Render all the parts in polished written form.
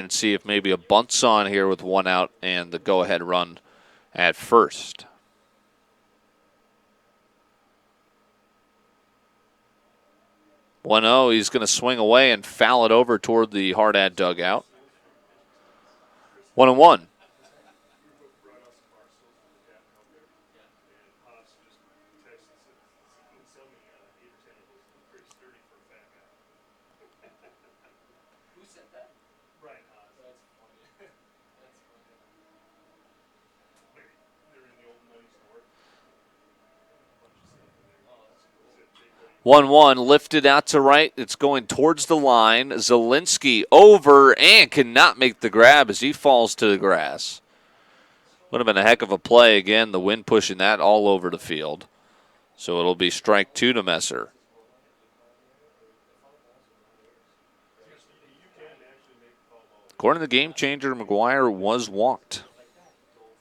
and see if maybe a bunt's on here with one out and the go-ahead run at first. 1-0, he's going to swing away and foul it over toward the Hardhat dugout. 1-1. One lifted out to right. It's going towards the line. Zielinski over and cannot make the grab as he falls to the grass. Would have been a heck of a play. Again, the wind pushing that all over the field. So it'll be strike two to Messer. According to the game changer, McGuire was walked.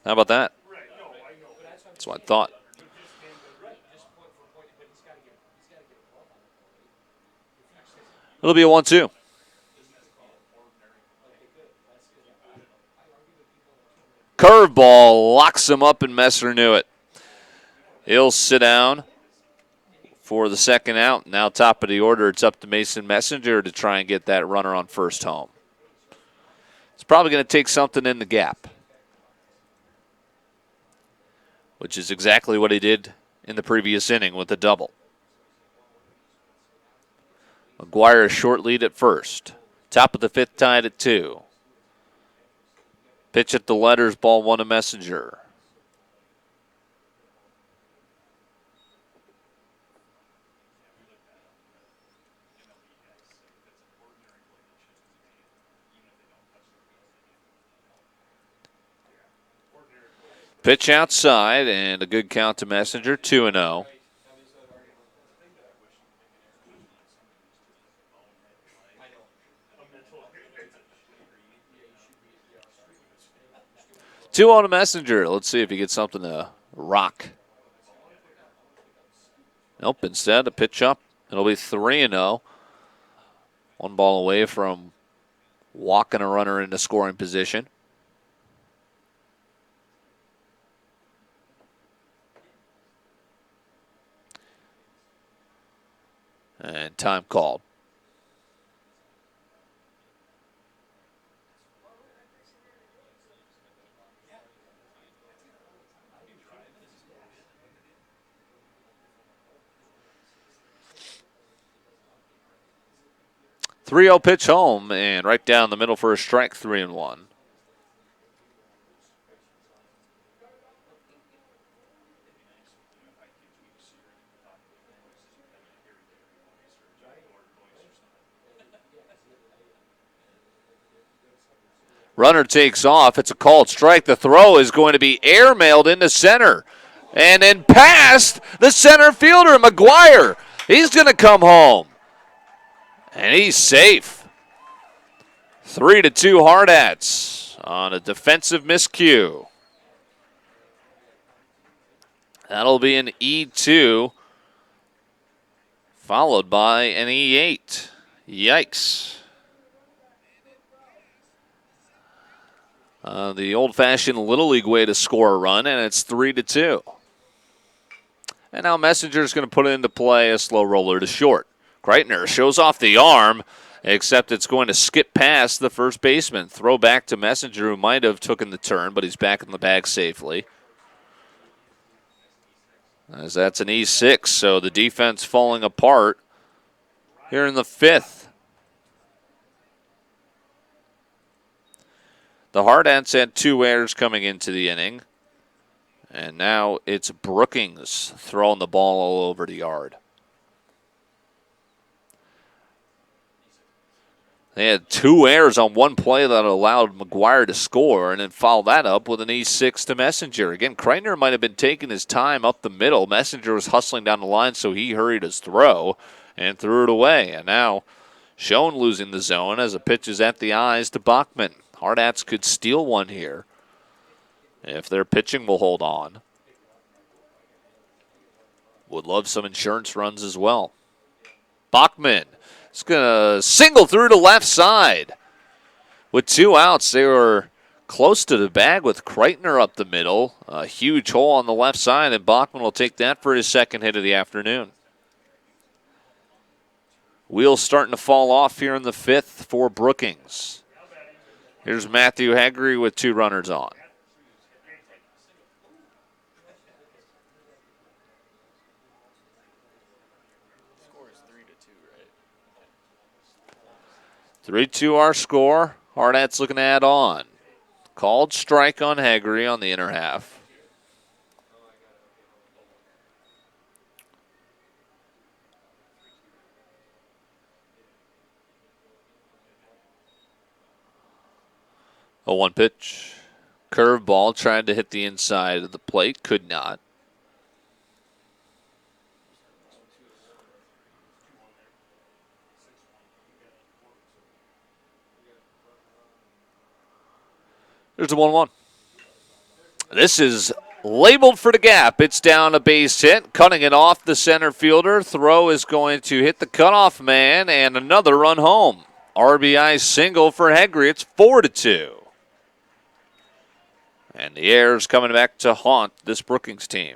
How about that? That's what I thought. It'll be a 1-2. Curveball locks him up, and Messer knew it. He'll sit down for the second out. Now top of the order, it's up to Mason Messenger to try and get that runner on first home. It's probably going to take something in the gap, which is exactly what he did in the previous inning with the double. McGuire a short lead at first. Top of the fifth, tied at 2. Pitch at the letters, ball one to Messenger. Pitch outside and a good count to Messenger, 2-0. Two on a Messenger. Let's see if he gets something to rock. Nope, instead a pitch up. It'll be 3-0. One ball away from walking a runner into scoring position. And time called. Three-0 pitch home and right down the middle for a strike, 3-1. Runner takes off. It's a called strike. The throw is going to be airmailed into center. And then past the center fielder, McGuire. He's going to come home. And he's safe. 3-2 Hardhats on a defensive miscue. That'll be an E2, followed by an E8. Yikes. The old-fashioned Little League way to score a run, and it's 3-2. And now Messenger's going to put it into play, a slow roller to short. Kreitner shows off the arm, except it's going to skip past the first baseman. Throw back to Messenger, who might have taken the turn, but he's back in the bag safely. As that's an E6, so the defense falling apart here in the fifth. The Hardhats had 2 errors coming into the inning, and now it's Brookings throwing the ball all over the yard. They had 2 errors on one play that allowed McGuire to score, and then followed that up with an E6 to Messenger. Again, Kreitner might have been taking his time up the middle. Messenger was hustling down the line, so he hurried his throw and threw it away. And now Schoen losing the zone as a pitch is at the eyes to Bachman. Hardhats could steal one here if their pitching will hold on. Would love some insurance runs as well. Bachman is going to single through to left side. With 2 outs, they were close to the bag with Kreitner up the middle. A huge hole on the left side, and Bachman will take that for his second hit of the afternoon. Wheels starting to fall off here in the 5th for Brookings. Here's Matthew Haggerty with 2 runners on. Score is 3-2, right? 3-2 our score. Hardhats looking to add on. Called strike on Haggerty on the inner half. A 1 pitch. Curveball tried to hit the inside of the plate. Could not. There's a 1-1. This is labeled for the gap. It's down a base hit, cutting it off the center fielder. Throw is going to hit the cutoff man, and another run home. RBI single for Hegri. It's 4-2. And the air's coming back to haunt this Brookings team.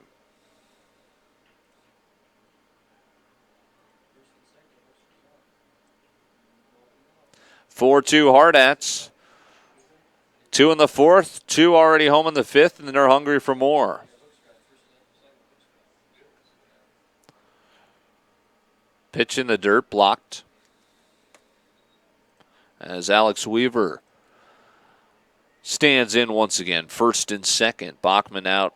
4-2 Hardhats. 2 in the 4th, 2 already home in the 5th, and they're hungry for more. Pitch in the dirt, blocked. As Alex Weaver stands in once again, first and second. Bachman out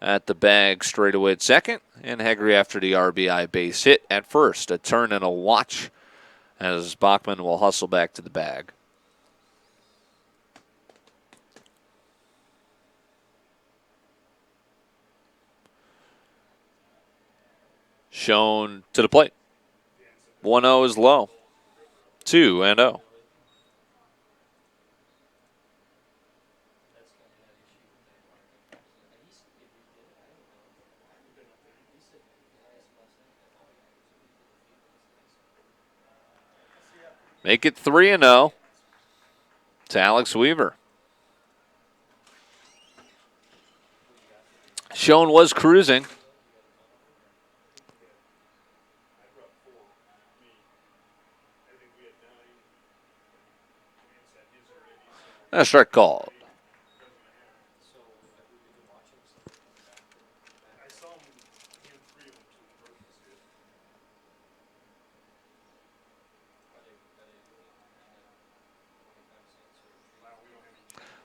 at the bag straight away at second, and Hegri after the RBI base hit at first. A turn and a watch as Bachman will hustle back to the bag. Shown to the plate. 1-0 is low. 2-0. Make it 3-0 to Alex Weaver. Schoen was cruising. A strike called.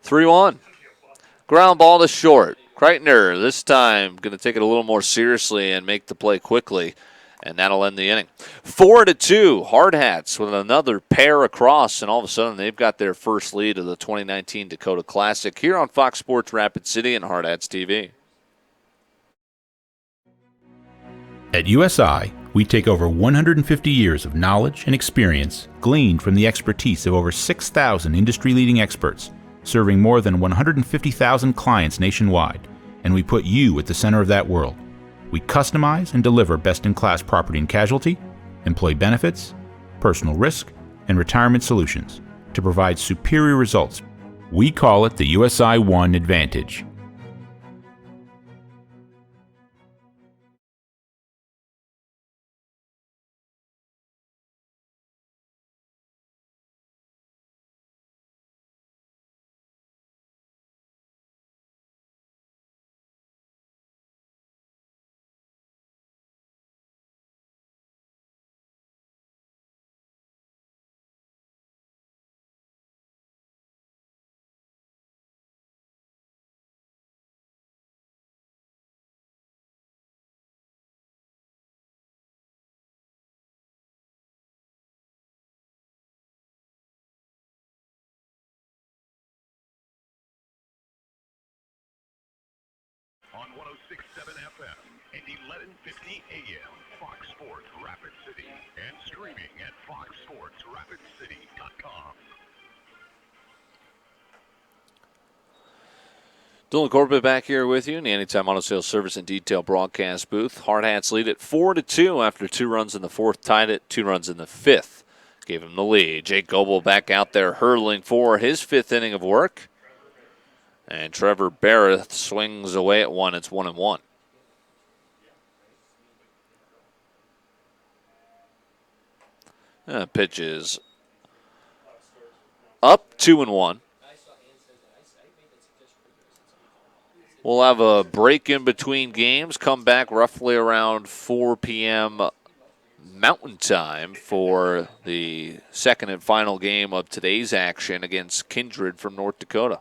Three-1. Ground ball to short. Kreitner this time going to take it a little more seriously and make the play quickly, and that'll end the inning. 4-2, Hardhats with another pair across, and all of a sudden they've got their first lead of the 2019 Dakota Classic here on Fox Sports Rapid City and HardhatsTV. At USI, we take over 150 years of knowledge and experience gleaned from the expertise of over 6,000 industry-leading experts, serving more than 150,000 clients nationwide, and we put you at the center of that world. We customize and deliver best-in-class property and casualty, employee benefits, personal risk, and retirement solutions to provide superior results. We call it the USI One Advantage. On 106.7 FM and 1150 AM, Fox Sports Rapid City, and streaming at foxsportsrapidcity.com. Dylan Corbett back here with you in the Anytime Auto Sales Service and Detail broadcast booth. Hardhats lead at 4-2 after 2 runs in the 4th, tied at 2 runs in the 5th. gave him the lead. Jake Goebel back out there hurdling for his 5th inning of work. And Trevor Barrett swings away at one. It's 1-1. Pitch is up 2-1. We'll have a break in between games. Come back roughly around 4 p.m. Mountain Time for the second and final game of today's action against Kindred from North Dakota.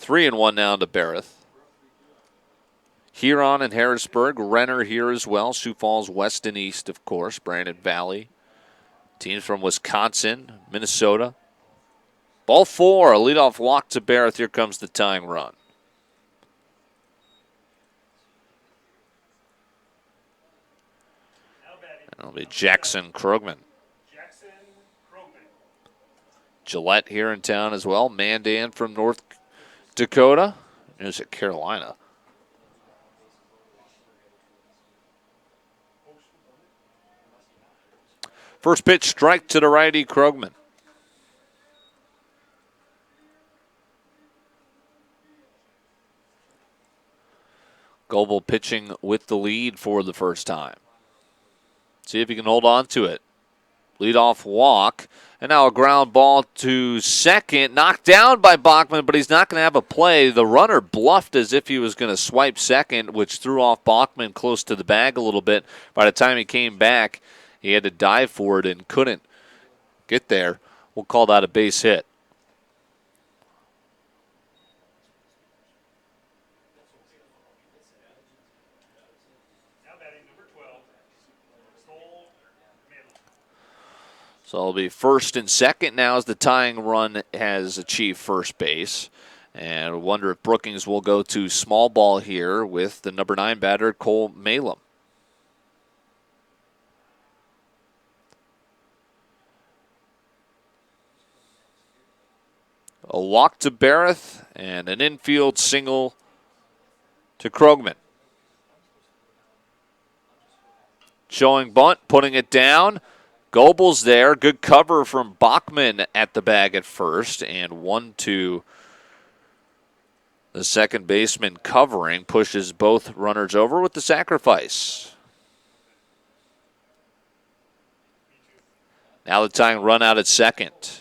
3-1 now to Barrett. Huron and Harrisburg, Renner here as well. Sioux Falls West and East, of course. Brandon Valley. Teams from Wisconsin, Minnesota. Ball 4, a leadoff walk to Barrett. Here comes the tying run. That'll be Jackson Krogman. Gillette here in town as well. Mandan from North Dakota. News at Carolina. First pitch, strike to the righty, Krogman. Goebel pitching with the lead for the first time. See if he can hold on to it. Leadoff walk. And now a ground ball to second. Knocked down by Bachman, but he's not going to have a play. The runner bluffed as if he was going to swipe second, which threw off Bachman close to the bag a little bit. By the time he came back, he had to dive for it and couldn't get there. We'll call that a base hit. So it'll be first and second now as the tying run has achieved first base. And I wonder if Brookings will go to small ball here with the number 9 batter, Cole Malum. A walk to Barrett and an infield single to Krogman. Showing bunt, putting it down. Goebel's there. Good cover from Bachman at the bag at first. And 1-2. The second baseman covering pushes both runners over with the sacrifice. Now the tying run out at second.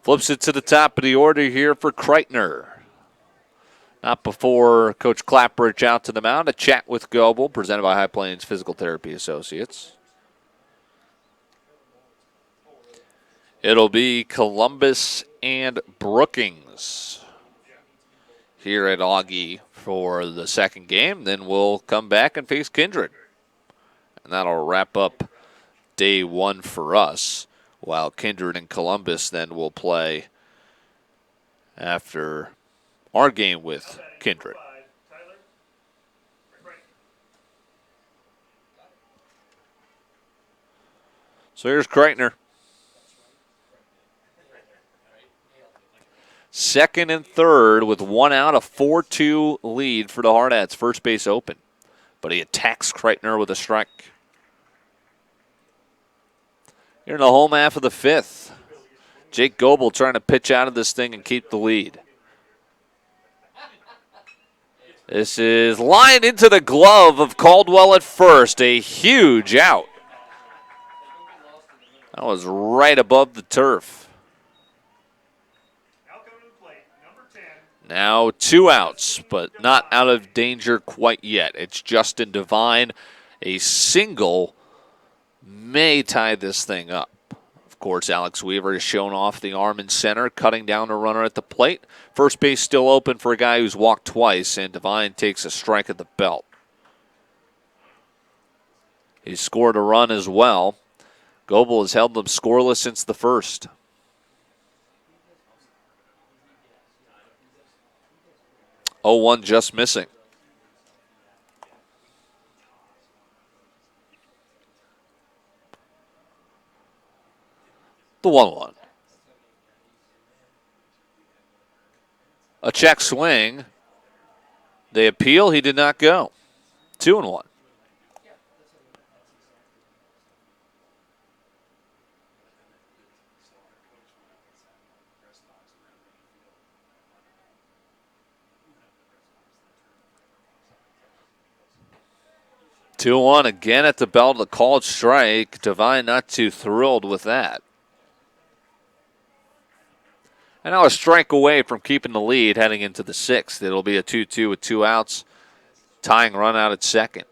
Flips it to the top of the order here for Kreitner. Not before Coach Clapbridge out to the mound. A chat with Goebel, presented by High Plains Physical Therapy Associates. It'll be Columbus and Brookings here at Augie for the second game. Then we'll come back and face Kindred. And that'll wrap up day one for us, while Kindred and Columbus then will play after our game with Kindred. So here's Kreitner. Second and third with one out, a 4-2 lead for the Hardhats. First base open. But he attacks Kreitner with a strike. Here in the home half of the fifth. Jake Goebel trying to pitch out of this thing and keep the lead. This is lined into the glove of Caldwell at first. A huge out. That was right above the turf. Now 2 outs, but not out of danger quite yet. It's Justin Devine. A single may tie this thing up. Of course, Alex Weaver has shown off the arm in center, cutting down the runner at the plate. First base still open for a guy who's walked twice, and Devine takes a strike at the belt. He scored a run as well. Goebel has held them scoreless since the first. Oh, 1 just missing. The 1-1. A check swing. They appeal. He did not go. 2-1. Two one again at the belt of the called strike. Devine not too thrilled with that. And now a strike away from keeping the lead heading into the sixth. It'll be a 2-2 with 2 outs. Tying run out at second.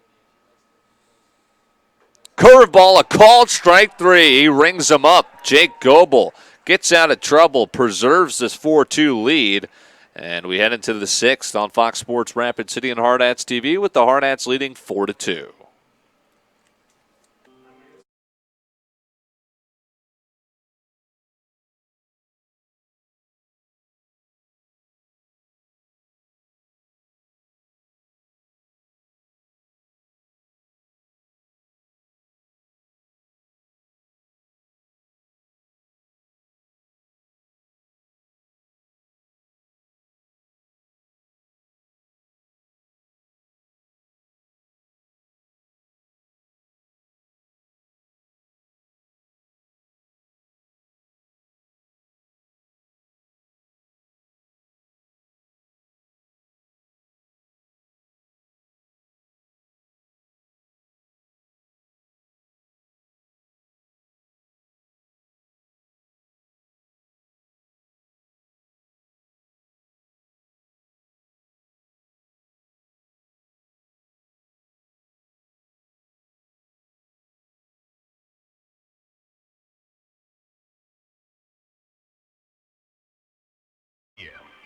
Curveball, a called strike 3. He rings him up. Jake Goebel gets out of trouble, preserves this 4-2 lead. And we head into the sixth on Fox Sports Rapid City and Hardhats TV with the Hardhats leading 4-2.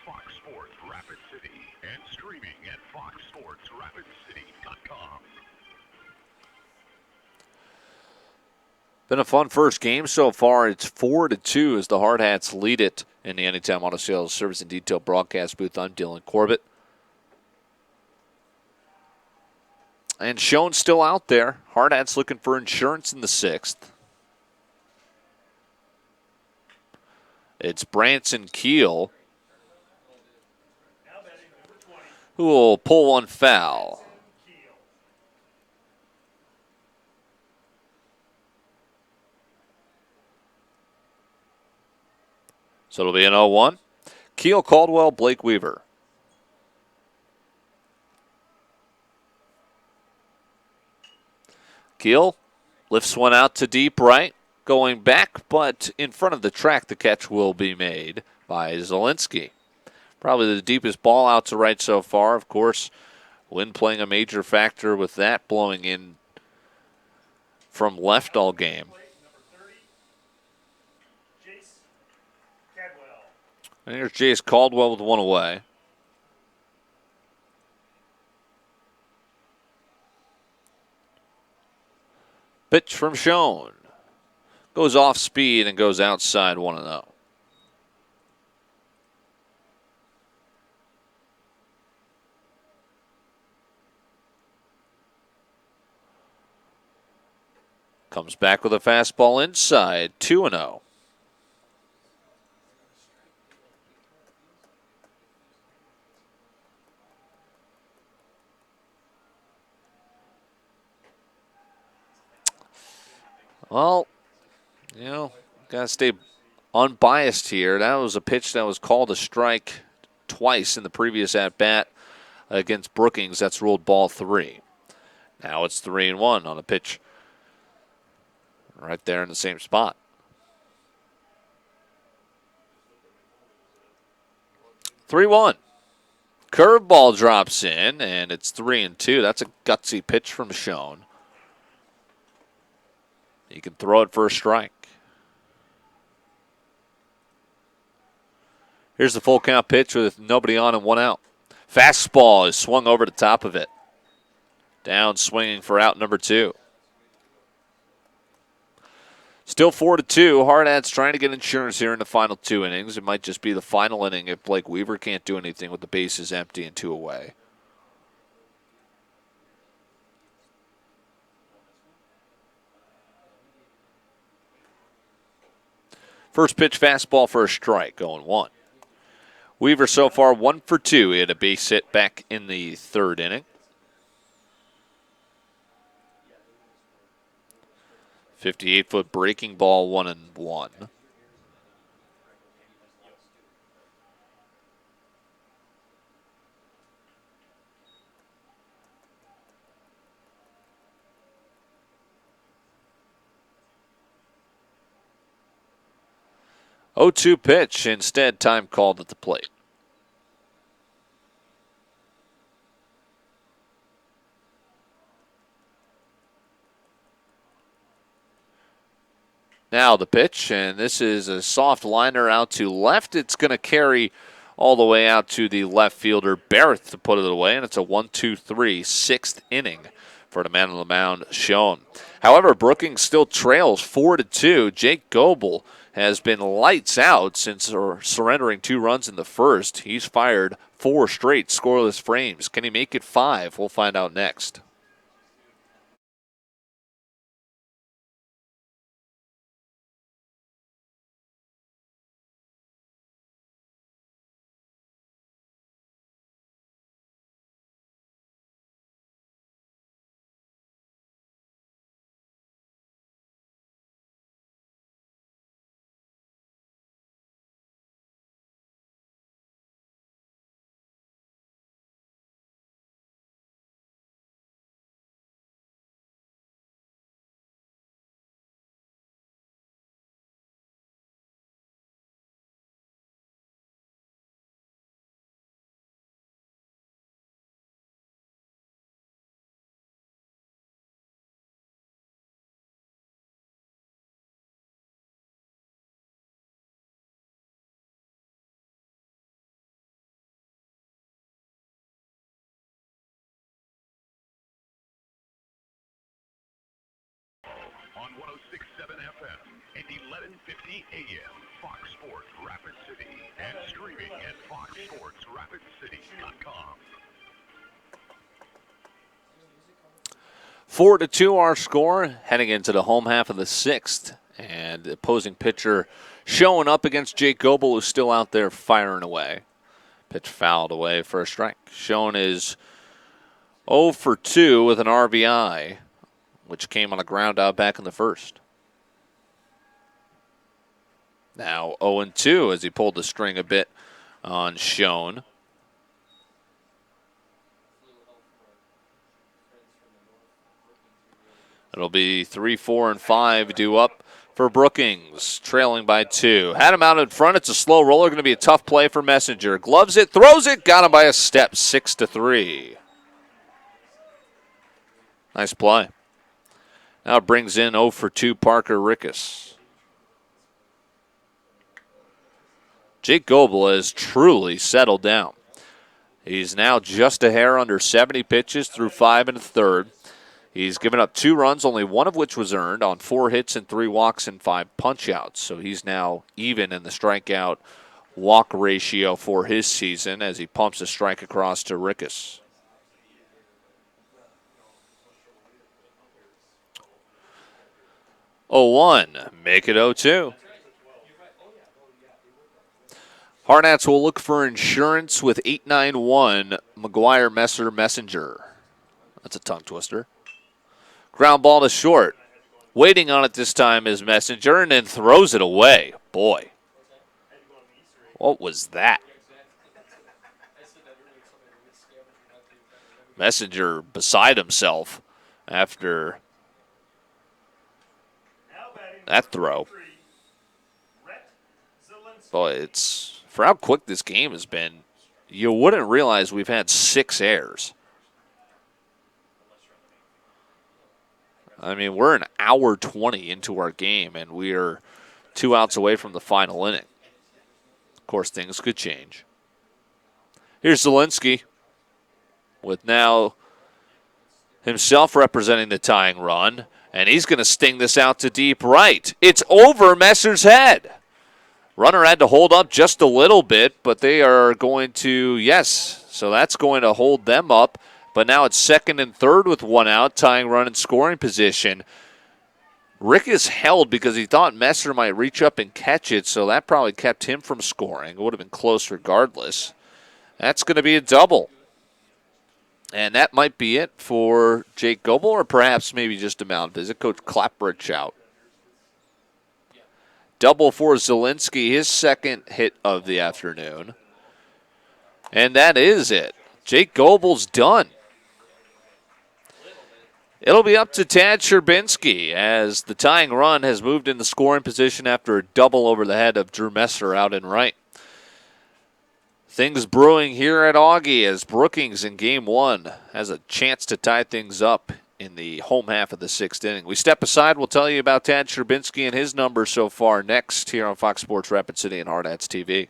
Fox Sports Rapid City and streaming at foxsportsrapidcity.com. Been a fun first game so far. It's 4-2 as the Hardhats lead it in the Anytime Auto Sales Service and Detail broadcast booth. I'm Dylan Corbett. And Schoen's still out there. Hardhats looking for insurance in the sixth. It's Branson Keel who will pull one foul. So it'll be an 0-1. Keel, Caldwell, Blake Weaver. Keel lifts one out to deep right, going back, but in front of the track, the catch will be made by Zielinski. Probably the deepest ball out to right so far. Of course, wind playing a major factor with that blowing in from left all game. And here's Jace Caldwell with one away. Pitch from Schoen. Goes off speed and goes outside 1-0. Comes back with a fastball inside, 2-0. Well, you know, got to stay unbiased here. That was a pitch that was called a strike twice in the previous at-bat against Brookings. That's ruled ball 3. Now it's 3-1 on a pitch right there in the same spot. 3-1. Curveball drops in, and it's 3-2. That's a gutsy pitch from Schoen. He can throw it for a strike. Here's the full count pitch with nobody on and 1 out. Fastball is swung over the top of it. Down swinging for out number 2. Still 4-2. Hardhats trying to get insurance here in the final 2 innings. It might just be the final inning if Blake Weaver can't do anything with the bases empty and 2 away. First pitch fastball for a strike, going 1. Weaver so far 1 for 2. He had a base hit back in the third inning. 58-foot breaking ball, 1-1. Oh, 2 pitch. Instead, time called at the plate. Now the pitch, and this is a soft liner out to left. It's going to carry all the way out to the left fielder, Barrett, to put it away, and it's a 1-2-3, sixth inning for the man on the mound, Schoen. However, Brookings still trails 4-2. Jake Goebel has been lights out since surrendering 2 runs in the first. He's fired 4 straight scoreless frames. Can he make it 5? We'll find out next. On 106.7 FM and 1150 AM, Fox Sports Rapid City, and streaming at foxsportsrapidcity.com. 4-2 our score, heading into the home half of the sixth. And the opposing pitcher showing up against Jake Goebel, who's still out there firing away. Pitch fouled away for a strike. Schoen is 0 for 2 with an RBI, which came on a ground out back in the first. Now 0-2 as he pulled the string a bit on Schoen. It'll be 3, 4, and 5 due up for Brookings, trailing by 2. Had him out in front. It's a slow roller. Going to be a tough play for Messenger. Gloves it, throws it, got him by a step, 6-3. Nice play. Now it brings in 0 for 2 Parker Rickus. Jake Goebel has truly settled down. He's now just a hair under 70 pitches through 5 1/3. He's given up 2 runs, only one of which was earned, on 4 hits and 3 walks and 5 punchouts. So he's now even in the strikeout walk ratio for his season as he pumps a strike across to Rickus. Oh, 1, make it 0-2. Hardhats will look for insurance with 891 McGuire Messer Messenger. That's a tongue twister. Ground ball to short. Waiting on it this time is Messenger and then throws it away. Boy, what was that? Messenger beside himself after that throw. Boy, it's for how quick this game has been, you wouldn't realize we've had 6 errors. I mean, we're an hour 20 into our game, and we are 2 outs away from the final inning. Of course, things could change. Here's Zielinski with now himself representing the tying run, and he's going to sting this out to deep right. It's over Messer's head. Runner had to hold up just a little bit, but they are going to, yes, so that's going to hold them up. But now it's 2nd and 3rd with 1 out, tying run in scoring position. Rick is held because he thought Messer might reach up and catch it, so that probably kept him from scoring. It would have been close regardless. That's going to be a double. And that might be it for Jake Goebel, or perhaps maybe just a mound visit. Coach Clapbridge out. Double for Zielinski, his second hit of the afternoon. And that is it. Jake Goebel's done. It'll be up to Tad Sherbinski as the tying run has moved into scoring position after a double over the head of Drew Messer out in right. Things brewing here at Augie as Brookings in game one has a chance to tie things up in the home half of the sixth inning. We step aside. We'll tell you about Tad Sherbinski and his numbers so far next here on Fox Sports Rapid City and Hardhats TV.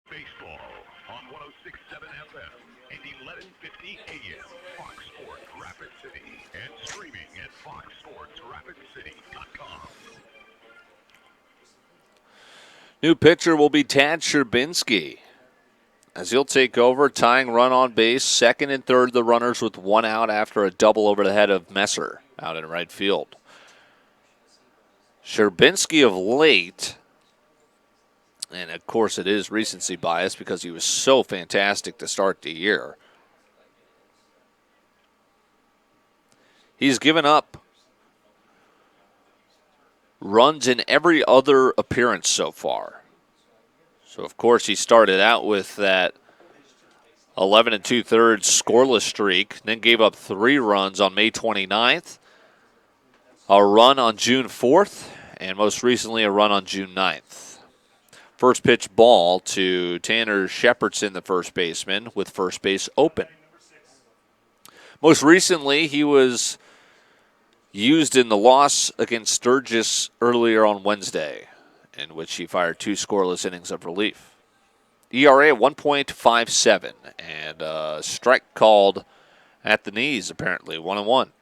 Baseball on 106.7 FM and 1150 AM, Fox Sports Rapid City, and streaming at foxsportsrapidcity.com. New pitcher will be Tad Sherbinski as he'll take over, tying run on base, second and third the runners with one out after a double over the head of Messer out in right field. Sherbinski of late, and of course it is recency bias because he was so fantastic to start the year, he's given up runs in every other appearance so far. So, of course, he started out with that 11 2/3 scoreless streak, then gave up 3 runs on May 29th, a run on June 4th, and most recently a run on June 9th. First pitch ball to Tanner Shepardson, the first baseman, with first base open. Most recently, he was used in the loss against Sturgis earlier on Wednesday, in which he fired 2 scoreless innings of relief. ERA at 1.57, and a strike called at the knees, apparently, 1-1.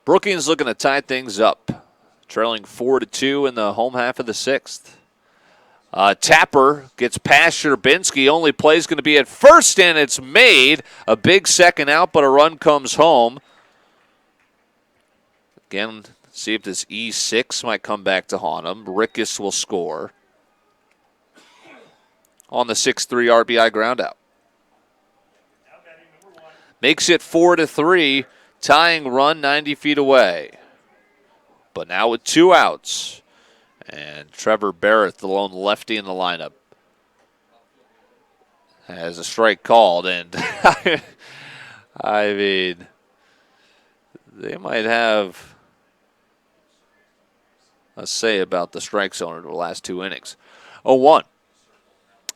Brookings looking to tie things up, trailing 4-2 in the home half of the sixth. Tapper gets past Sherbinski. Only play is going to be at first, and it's made. A big second out, but a run comes home. Again, see if this E6 might come back to haunt him. Rickes will score on the 6-3 RBI groundout. Makes it 4-3, tying run 90 feet away. But now with 2 outs. And Trevor Barrett, the lone lefty in the lineup, has a strike called. And I mean, they might have a say about the strike zone in the last 2 innings. 0-1.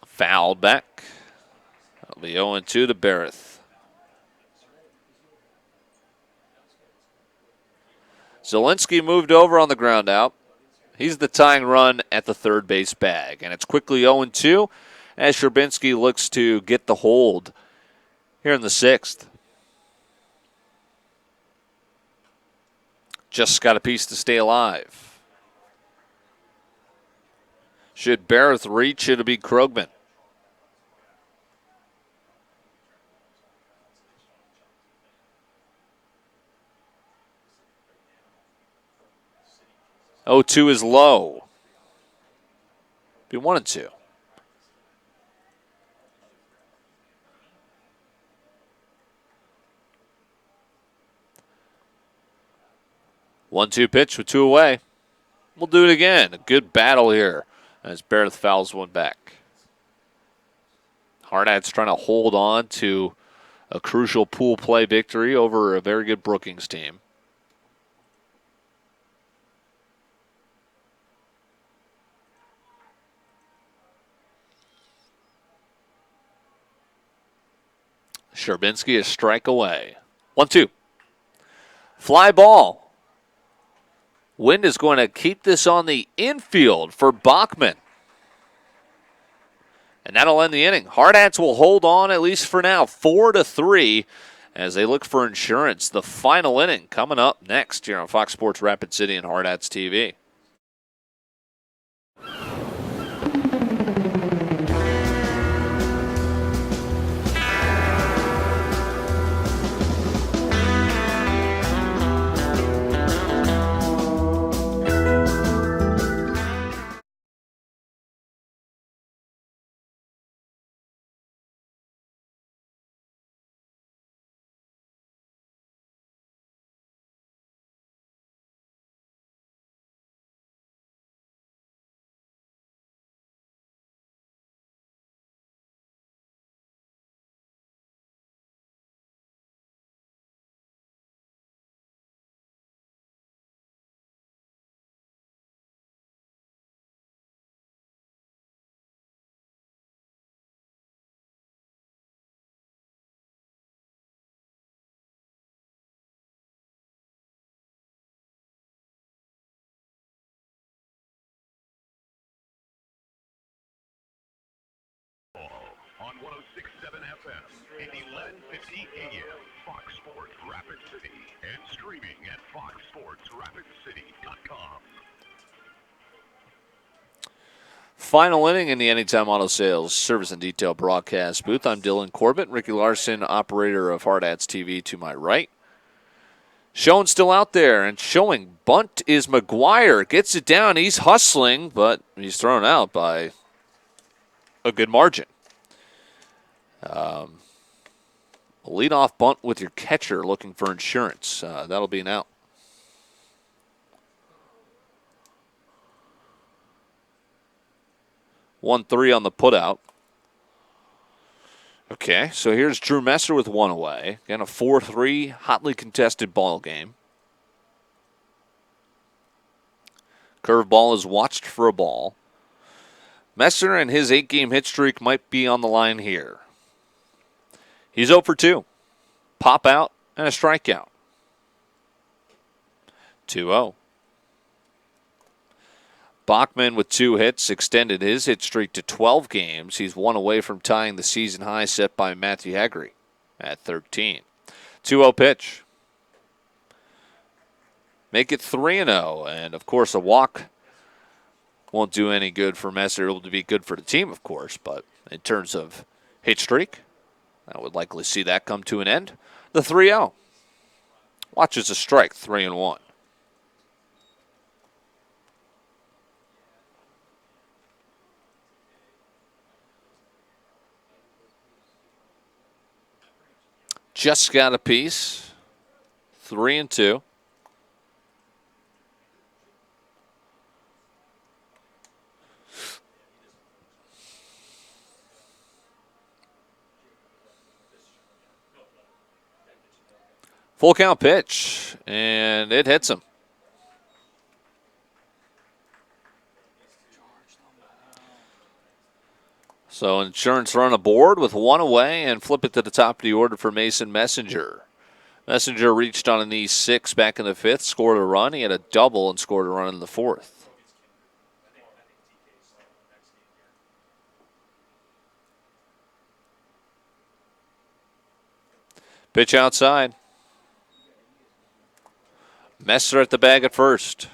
Fouled back. That'll be 0-2 to Barrett. Zielinski moved over on the ground out. He's the tying run at the third base bag. And it's quickly 0-2 as Sherbinski looks to get the hold here in the sixth. Just got a piece to stay alive. Should Barrett reach, it'll be Krogman. Oh, 2 is low. Be 1-2. 1-2 pitch with 2 away. We'll do it again. A good battle here as Barrett fouls one back. Hardhats trying to hold on to a crucial pool play victory over a very good Brookings team. Sherbinski a strike away. 1-2. Fly ball. Wind is going to keep this on the infield for Bachman. And that'll end the inning. Hardhats will hold on at least for now, 4-3, as they look for insurance. The final inning coming up next here on Fox Sports Rapid City and Hardhats TV. On 106.7 FM and 1150 AM, Fox Sports Rapid City, and streaming at foxsportsrapidcity.com. Final inning in the Anytime Auto Sales Service and Detail broadcast booth. I'm Dylan Corbett, Ricky Larson, operator of Hardhats TV to my right. Schoen still out there, and showing bunt is McGuire. Gets it down. He's hustling, but he's thrown out by a good margin. A leadoff bunt with your catcher looking for insurance. That'll be an out. 1-3 on the putout. Okay, so here's Drew Messer with 1 away. Again, a 4-3 hotly contested ball game. Curveball is watched for a ball. Messer and his 8-game hit streak might be on the line here. He's 0 for 2. Pop out and a strikeout. 2-0. Bachman with 2 hits extended his hit streak to 12 games. He's 1 away from tying the season high set by Matthew Haggerty at 13. 2-0 pitch. Make it 3-0. And, of course, a walk won't do any good for Messer. It will be good for the team, of course, but in terms of hit streak, I would likely see that come to an end. The 3-0. Watches a strike, 3-1. Just got a piece, 3-2. Full count pitch, and it hits him. So insurance run aboard with 1 away and flip it to the top of the order for Mason Messenger. Messenger reached on a knee 6 back in the 5th, scored a run. He had a double and scored a run in the 4th. Pitch outside. Messer at the bag at first.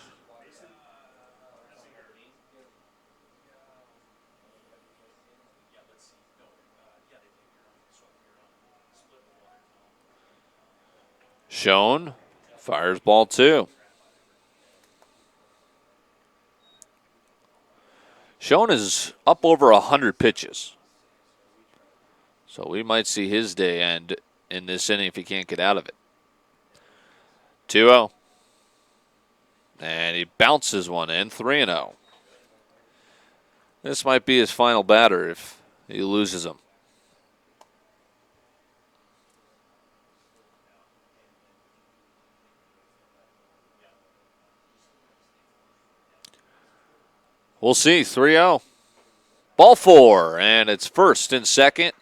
Schoen fires ball 2. Schoen is up over 100 pitches. So we might see his day end in this inning if he can't get out of it. 2-0. And he bounces one in, 3-0. This might be his final batter if he loses him. We'll see, 3-0. Ball 4, and it's first and second.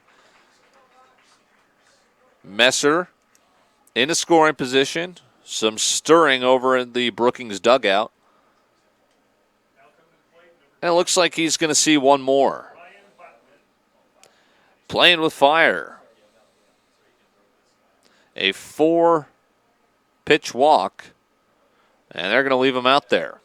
Messer in a scoring position. Some stirring over in the Brookings dugout. And it looks like he's going to see one more. Playing with fire. A 4-pitch walk, and they're going to leave him out there.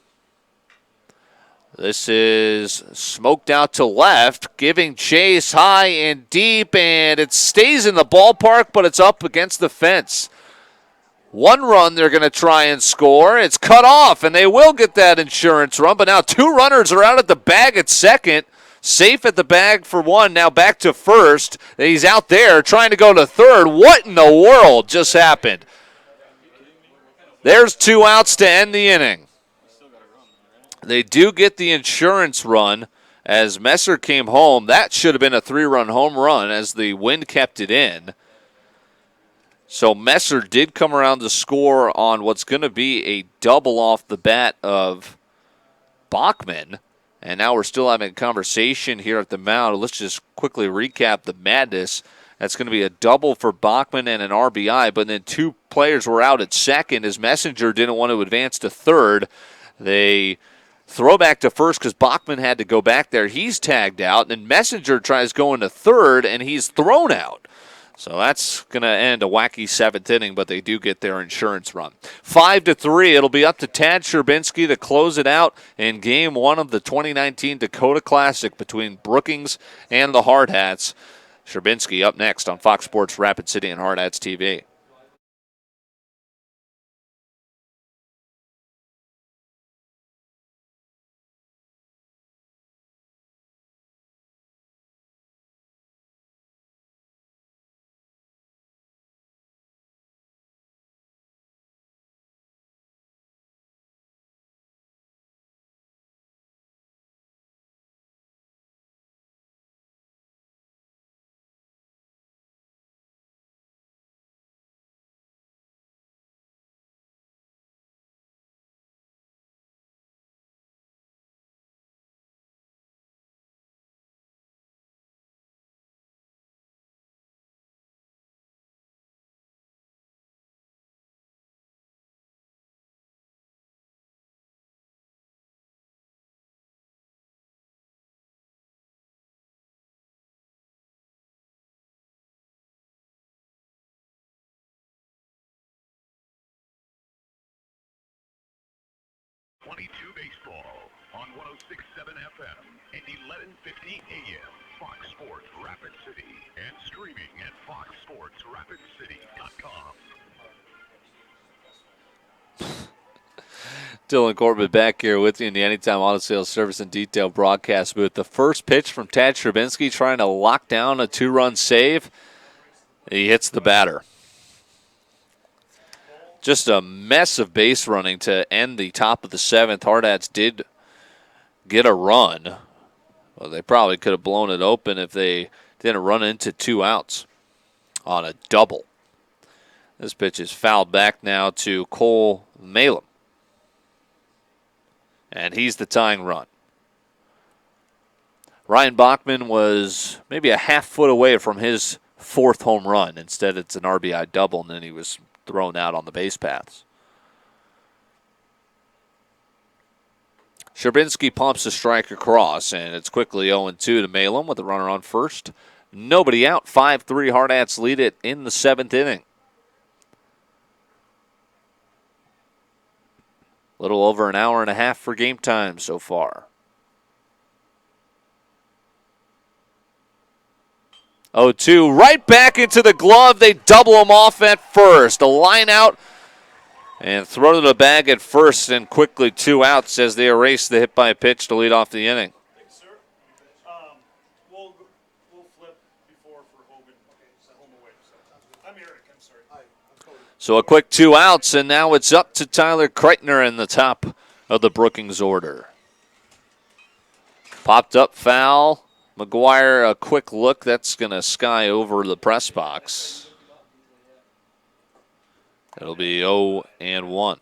This is smoked out to left, giving chase high and deep, and it stays in the ballpark, but it's up against the fence. One run they're going to try and score. It's cut off, and they will get that insurance run, but now 2 runners are out at the bag at second. Safe at the bag for one, now back to first. He's out there trying to go to third. What in the world just happened? There's 2 outs to end the inning. They do get the insurance run as Messer came home. That should have been a 3-run home run as the wind kept it in. So Messer did come around to score on what's going to be a double off the bat of Bachman. And now we're still having a conversation here at the mound. Let's just quickly recap the madness. That's going to be a double for Bachman and an RBI, but then 2 players were out at second as Messenger didn't want to advance to third. They throw back to first because Bachman had to go back there. He's tagged out, and then Messenger tries going to third, and he's thrown out. So that's going to end a wacky 7th inning, but they do get their insurance run. 5-3, it'll be up to Tad Sherbinski to close it out in Game 1 of the 2019 Dakota Classic between Brookings and the Hardhats. Sherbinski up next on Fox Sports Rapid City and Hardhats TV. Baseball on 106.7 FM and 11:50 AM. Fox Sports Rapid City and streaming at foxsportsrapidcity.com. Dylan Corbett back here with you in the Anytime Auto Sales Service and Detail broadcast booth. The first pitch from Tad Sherbinski trying to lock down a 2-run save. He hits the batter. Just a mess of base running to end the top of the 7th. Hardhats did get a run. Well, they probably could have blown it open if they didn't run into 2 outs on a double. This pitch is fouled back now to Cole Malem. And he's the tying run. Ryan Bachman was maybe a half foot away from his 4th home run. Instead, it's an RBI double, and then he was thrown out on the base paths. Sherbinski pumps a strike across, and it's quickly 0-2 to Malem with a runner on first. Nobody out. 5-3 Hardhats lead it in the 7th inning. Little over an hour and a half for game time so far. 0-2, right back into the glove. They double him off at first. A line out and throw to the bag at first, and quickly 2 outs as they erase the hit by a pitch to lead off the inning. Thanks, sir. We'll flip before for Hogan. Okay, it's home away. So I'm Eric. I'm sorry. Hi, I'm Cody. So a quick 2 outs, and now it's up to Tyler Kreitner in the top of the Brookings order. Popped up foul. McGuire, a quick look. That's going to sky over the press box. It'll be 0-1.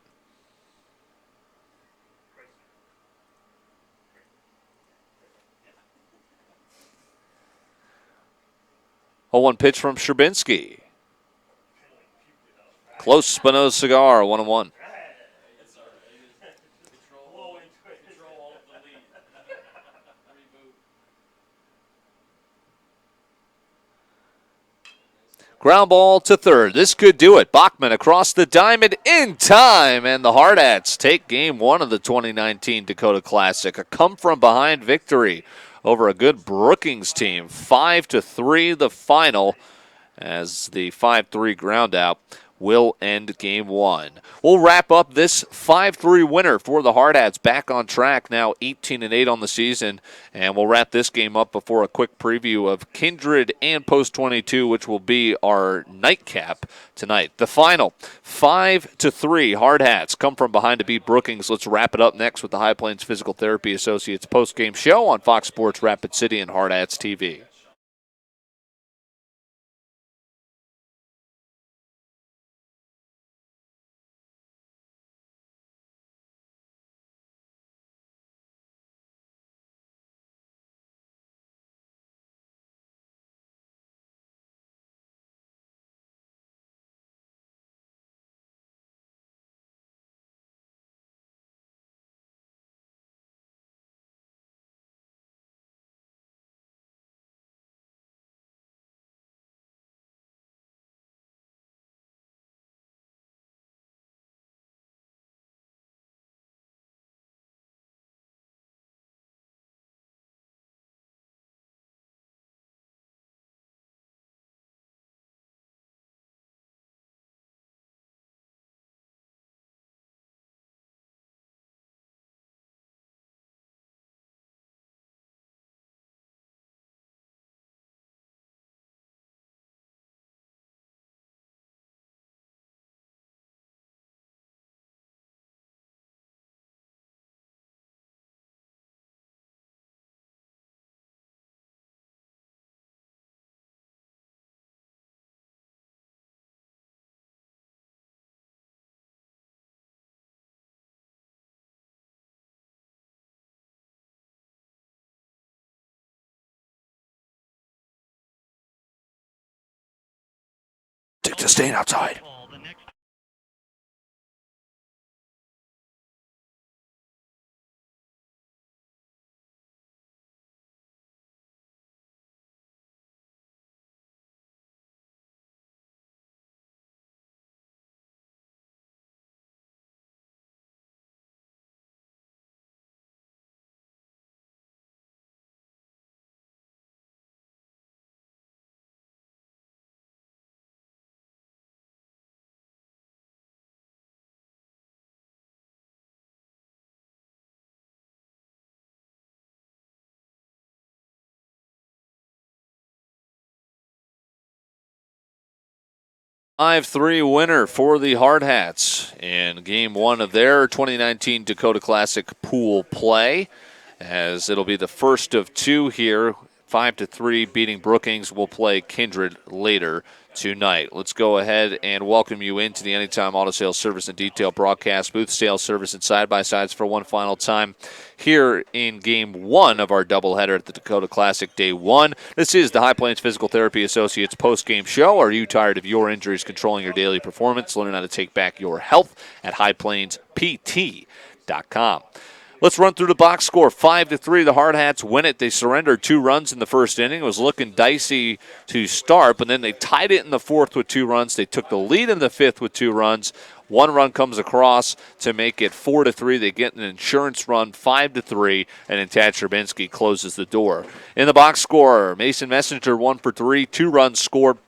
A 1 pitch from Sherbinski. Close, Spinoza cigar, 1-1. Ground ball to third. This could do it. Bachman across the diamond in time, and the Hardhats take game 1 of the 2019 Dakota Classic. A come-from-behind victory over a good Brookings team. 5-3 the final, as the 5-3 ground out will end game 1. We'll wrap up this 5-3 winner for the Hardhats. Back on track now, 18-8 on the season, and we'll wrap this game up before a quick preview of Kindred and Post 22, which will be our nightcap tonight. The final, 5-3 Hardhats come from behind to beat Brookings. Let's wrap it up next with the High Plains Physical Therapy Associates post-game show on Fox Sports Rapid City and HardhatsTV. Take the stain outside. Five-3 winner for the Hardhats in Game 1 of their 2019 Dakota Classic pool play, as it'll be the first of 2 here. 5-3 beating Brookings. Will play Kindred later tonight. Let's go ahead and welcome you into the Anytime Auto Sales Service and Detail broadcast booth. Sales, service, and side-by-sides for one final time here in Game 1 of our doubleheader at the Dakota Classic Day 1. This is the High Plains Physical Therapy Associates post-game show. Are you tired of your injuries controlling your daily performance? Learn how to take back your health at highplainspt.com. Let's run through the box score. 5-3, the Hardhats win it. They surrendered 2 runs in the first inning. It was looking dicey to start, but then they tied it in the 4th with 2 runs. They took the lead in the 5th with 2 runs. 1 run comes across to make it 4-3. They get an insurance run, 5-3, and then Tad Sherbinski closes the door. In the box score, Mason Messenger 1 for 3, 2 runs scored,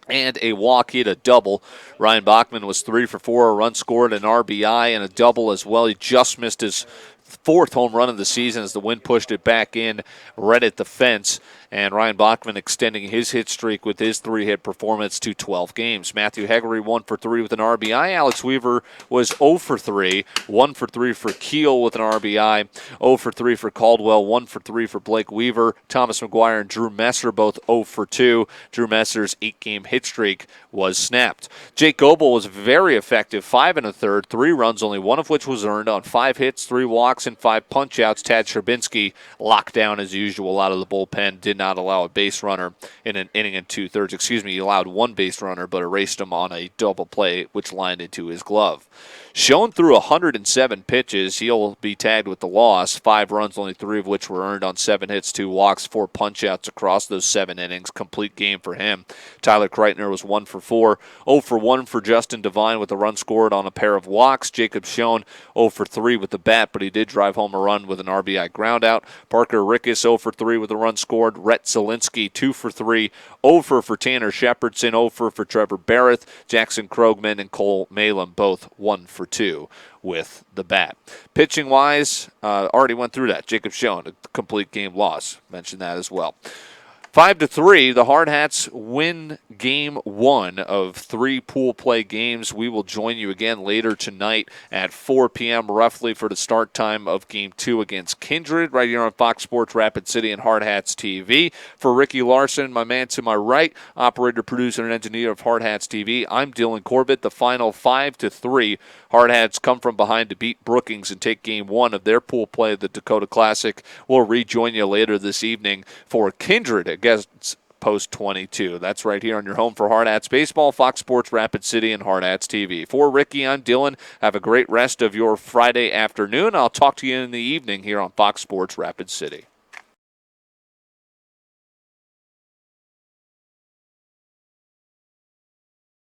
and a walk. He had a double. Ryan Bachman was 3 for 4, a run scored, an RBI, and a double as well. He just missed his fourth home run of the season as the wind pushed it back in right at the fence. And Ryan Bachman extending his hit streak with his 3-hit performance to 12 games. Matthew Heggery 1 for 3 with an RBI. Alex Weaver was 0 for 3. 1 for 3 for Keel with an RBI. 0 for 3 for Caldwell. 1 for 3 for Blake Weaver. Thomas McGuire and Drew Messer both 0 for 2. Drew Messer's 8-game hit streak was snapped. Jake Goebel was very effective. 5 1/3, 3 runs, only 1 of which was earned on 5 hits, 3 walks, and 5 punch-outs. Tad Sherbinski locked down as usual out of the bullpen. Did not allow a base runner in an inning and 2/3. He allowed 1 base runner, but erased him on a double play, which lined into his glove. Shown through 107 pitches, he'll be tagged with the loss. 5 runs, only 3 of which were earned on 7 hits, 2 walks, 4 punch-outs across those 7 innings. Complete game for him. Tyler Kreitner was 1 for 4. 0 for 1 for Justin Devine with a run scored on a pair of walks. Jacob Schoen 0 for 3 with the bat, but he did drive home a run with an RBI groundout. Parker Rickes 0 for 3 with a run scored. Rhett Zielinski 2 for 3. 0 for Tanner Shepardson. 0 for Trevor Barrett. Jackson Krogman and Cole Malin both 1 for 2 with the bat. Pitching-wise, already went through that. Jacob Schoen, a complete game loss. Mentioned that as well. 5-3, the Hardhats win Game 1 of 3 pool play games. We will join you again later tonight at 4 p.m. roughly for the start time of Game 2 against Kindred right here on Fox Sports Rapid City and Hardhats TV. For Ricky Larson, my man to my right, operator, producer, and engineer of Hardhats TV, I'm Dylan Corbett. The final 5-3. Hardhats come from behind to beat Brookings and take Game 1 of their pool play of the Dakota Classic. We'll rejoin you later this evening for Kindred against Post 22. That's right here on your home for Hardhats Baseball, Fox Sports Rapid City, and Hardhats TV. For Ricky, I'm Dylan. Have a great rest of your Friday afternoon. I'll talk to you in the evening here on Fox Sports Rapid City.